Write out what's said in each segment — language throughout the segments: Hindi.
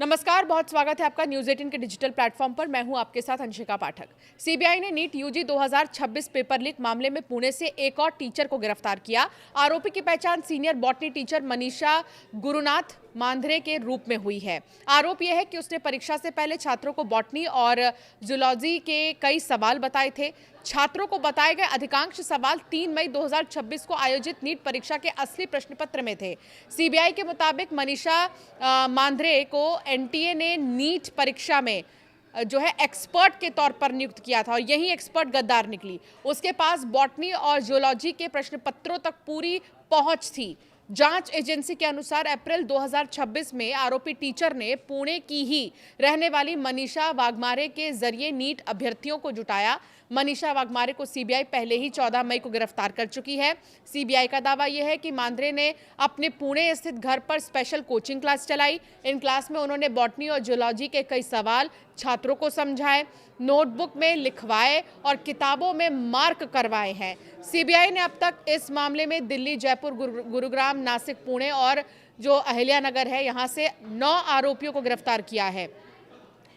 नमस्कार, बहुत स्वागत है आपका न्यूज़ 18 के डिजिटल प्लेटफॉर्म पर। मैं हूं आपके साथ अंशिका पाठक। सीबीआई ने नीट यूजी 2026 पेपर लीक मामले में पुणे से एक और टीचर को गिरफ्तार किया। आरोपी की पहचान senior botany teacher Manisha Gurunath Mandrem के रूप में हुई है। आरोप यह है कि उसने परीक्षा से पहले छात्रों को बॉटनी और जूलॉजी के कई सवाल बताए थे। छात्रों को बताए गए अधिकांश सवाल 3 मई 2026 को आयोजित नीट परीक्षा के असली प्रश्न पत्र में थे। सीबीआई के मुताबिक मनीषा मांद्रे को एनटीए ने नीट परीक्षा में जो है एक्सपर्ट के तौर पर नियुक्त किया था और यही एक्सपर्ट गद्दार निकली। उसके पास बॉटनी और जूलॉजी के प्रश्न पत्रों तक पूरी पहुंच थी। जांच एजेंसी के अनुसार अप्रैल 2026 में आरोपी टीचर ने पुणे की ही रहने वाली मनीषा वाघमारे के जरिए नीट अभ्यर्थियों को जुटाया। मनीषा वाघमारे को सीबीआई पहले ही 14 मई को गिरफ्तार कर चुकी है। सीबीआई का दावा यह है कि मांद्रे ने अपने पुणे स्थित घर पर स्पेशल कोचिंग क्लास चलाई। इन क्लास में उन्होंने बॉटनी और जूलॉजी के कई सवाल छात्रों को समझाए, नोटबुक में लिखवाए और किताबों में मार्क करवाए हैं। सीबीआई ने अब तक इस मामले में दिल्ली, जयपुर, गुरुग्राम, नासिक, पुणे और जो अहिल्यानगर है यहाँ से 9 आरोपियों को गिरफ्तार किया है।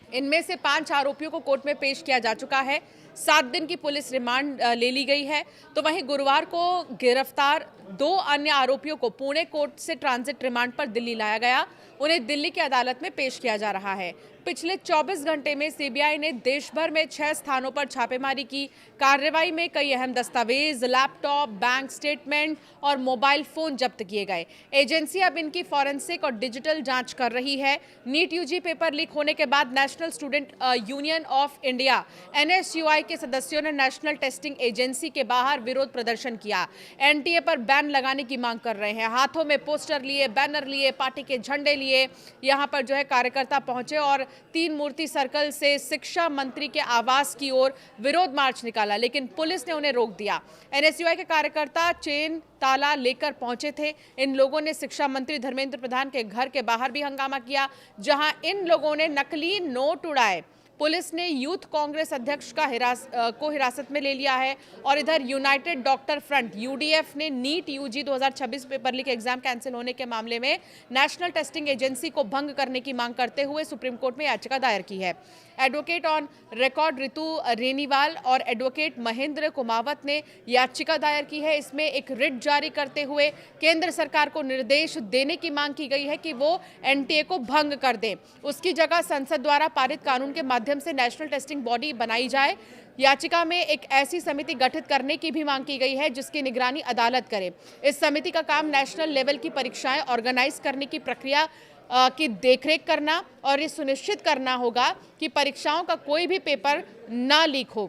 इनमें से 5 आरोपियों को कोर्ट में पेश किया जा चुका है। 7 दिन की पुलिस रिमांड ले ली गई है। तो वहीं गुरुवार को गिरफ्तार 2 अन्य आरोपियों को पुणे कोर्ट से ट्रांजिट रिमांड पर दिल्ली लाया गया। उन्हें दिल्ली की अदालत में पेश किया जा रहा है। पिछले 24 घंटे में सीबीआई ने देश भर में 6 स्थानों पर छापेमारी की। कार्रवाई में कई अहम दस्तावेज, लैपटॉप, बैंक स्टेटमेंट और मोबाइल फोन जब्त किए गए। एजेंसी अब इनकी फॉरेंसिक और डिजिटल जांच कर रही है। नीट यूजी पेपर लीक होने के बाद national student union of India NSUI के सदस्यों ने नेशनल टेस्टिंग एजेंसी के बाहर विरोध प्रदर्शन किया। एनटीए पर बैन लगाने की मांग कर रहे हैं। हाथों में पोस्टर लिए, बैनर लिए, पार्टी के झंडे लिए यहाँ पर जो है कार्यकर्ता पहुंचे और 3 मूर्ति सर्कल से शिक्षा मंत्री के आवास की ओर विरोध मार्च निकाला, लेकिन पुलिस ने उन्हें रोक दिया। NSUI के कार्यकर्ता चेन ताला लेकर पहुंचे थे। इन लोगों ने शिक्षा मंत्री धर्मेंद्र प्रधान के घर के बाहर भी हंगामा किया, जहां इन लोगों ने नकली नोट उड़ाए। पुलिस ने यूथ कांग्रेस अध्यक्ष को हिरासत में ले लिया है और इधर यूनाइटेड डॉक्टर फ्रंट UDF ने NEET UG 2026 paper leak exam cancel होने के मामले में नेशनल टेस्टिंग एजेंसी को भंग करने की मांग करते हुए सुप्रीम कोर्ट में याचिका दायर की है। एडवोकेट ऑन रिकॉर्ड रितु रेनीवाल और एडवोकेट महेंद्र कुमावत ने याचिका दायर की है। इसमें एक रिट जारी करते हुए केंद्र सरकार को निर्देश देने की मांग की गई है कि वो एनटीए को भंग कर दे। उसकी जगह संसद द्वारा पारित कानून के माध्यम से नेशनल टेस्टिंग बॉडी बनाई जाए। याचिका में एक ऐसी समिति गठित करने की भी मांग की गई है जिसकी निगरानी अदालत करे। इस समिति का काम नेशनल लेवल की परीक्षाएं ऑर्गेनाइज करने की प्रक्रिया की देखरेख करना और ये सुनिश्चित करना होगा कि परीक्षाओं का कोई भी पेपर ना लीक हो।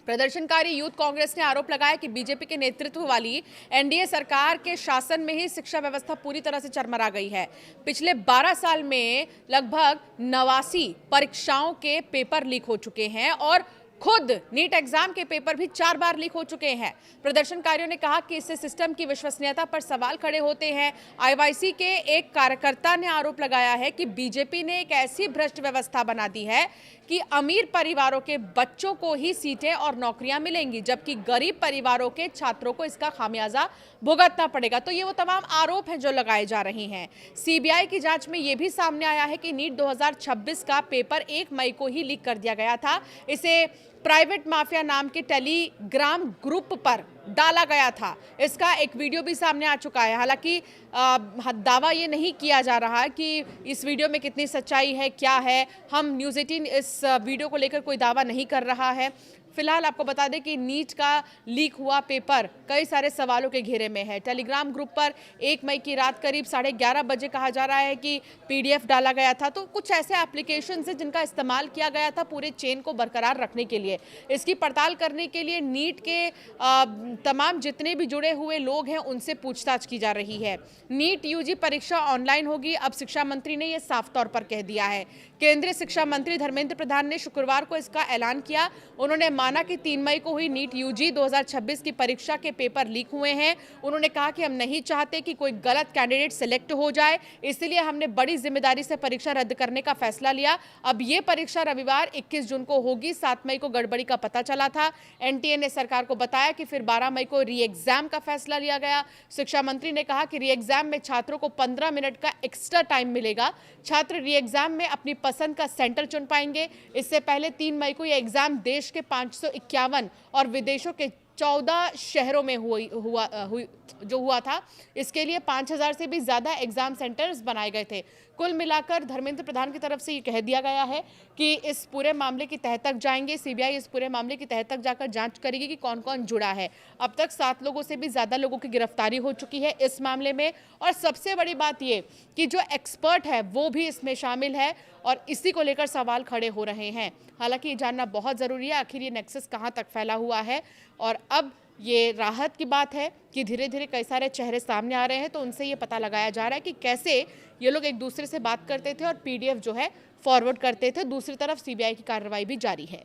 प्रदर्शनकारी यूथ कांग्रेस ने आरोप लगाया कि बीजेपी के नेतृत्व वाली एनडीए सरकार के शासन में ही शिक्षा व्यवस्था पूरी तरह से चरमरा गई है। पिछले 12 साल में लगभग 89 परीक्षाओं के पेपर लीक हो चुके हैं और खुद नीट एग्जाम के पेपर भी 4 बार लीक हो चुके हैं। प्रदर्शनकारियों ने कहा कि इससे सिस्टम की विश्वसनीयता पर सवाल खड़े होते हैं। आईवाईसी के एक कार्यकर्ता ने आरोप लगाया है कि बीजेपी ने एक ऐसी भ्रष्ट व्यवस्था बना दी है कि अमीर परिवारों के बच्चों को ही सीटें और नौकरियां मिलेंगी, जबकि गरीब परिवारों के छात्रों को इसका खामियाजा भुगतना पड़ेगा। तो ये वो तमाम आरोप हैं जो लगाए जा रहे हैं। सीबीआई की जांच में ये भी सामने आया है कि नीट 2026 का पेपर 1 मई को ही लीक कर दिया गया था। इसे प्राइवेट माफिया नाम के टेलीग्राम ग्रुप पर डाला गया था। इसका एक वीडियो भी सामने आ चुका है। हालांकि दावा ये नहीं किया जा रहा कि इस वीडियो में कितनी सच्चाई है, क्या है। हम न्यूज़ 18 इस वीडियो को लेकर कोई दावा नहीं कर रहा है। फिलहाल आपको बता दें कि नीट का लीक हुआ पेपर कई सारे सवालों के घेरे में है। टेलीग्राम ग्रुप पर 1 मई की रात करीब 11:30 बजे कहा जा रहा है कि PDF डाला गया था। तो कुछ ऐसे एप्लीकेशंस हैं जिनका इस्तेमाल किया गया था पूरे चेन को बरकरार रखने के लिए। इसकी पड़ताल करने के लिए नीट के तमाम जितने भी जुड़े हुए लोग हैं उनसे पूछताछ की जा रही है। नीट यूजी परीक्षा ऑनलाइन होगी, अब शिक्षा मंत्री ने यह साफ तौर पर कह दिया है। केंद्रीय शिक्षा मंत्री धर्मेंद्र प्रधान ने शुक्रवार को इसका ऐलान किया। उन्होंने माना कि 3 मई को हुई नीट यूजी 2026 की परीक्षा के पेपर लीक हुए हैं। उन्होंने कहा कि हम नहीं चाहते कि कोई गलत कैंडिडेट सिलेक्ट हो जाए, इसलिए हमने बड़ी जिम्मेदारी से परीक्षा रद्द करने का फैसला लिया। अब ये परीक्षा रविवार 21 जून को होगी। 7 मई को गड़बड़ी का पता चला था। एनटीए ने सरकार को बताया कि फिर 12 मई को री एग्जाम का फैसला लिया गया। शिक्षा मंत्री ने कहा कि री एग्जाम में छात्रों को 15 मिनट का एक्स्ट्रा टाइम मिलेगा। छात्र री एग्जाम में अपनी पसंद का सेंटर चुन पाएंगे। इससे पहले 3 मई को यह एग्जाम देश के 551 और विदेशों के 14 शहरों में हुआ था। इसके लिए 5000 से भी ज्यादा एग्जाम सेंटर्स बनाए गए थे। कुल मिलाकर धर्मेंद्र प्रधान की तरफ से ये कह दिया गया है कि इस पूरे मामले की तह तक जाएंगे। सीबीआई इस पूरे मामले की तह तक जाकर जांच करेगी कि कौन कौन जुड़ा है। अब तक 7 लोगों से भी ज्यादा लोगों की गिरफ्तारी हो चुकी है इस मामले में। और सबसे बड़ी बात ये कि जो एक्सपर्ट है वो भी इसमें शामिल है और इसी को लेकर सवाल खड़े हो रहे हैं। हालांकि ये जानना बहुत जरूरी है आखिर ये नेक्सस कहां तक फैला हुआ है। और अब ये राहत की बात है कि धीरे धीरे कई सारे चेहरे सामने आ रहे हैं, तो उनसे ये पता लगाया जा रहा है कि कैसे ये लोग एक दूसरे से बात करते थे और पीडीएफ जो है फॉरवर्ड करते थे। दूसरी तरफ सीबीआई की कार्रवाई भी जारी है।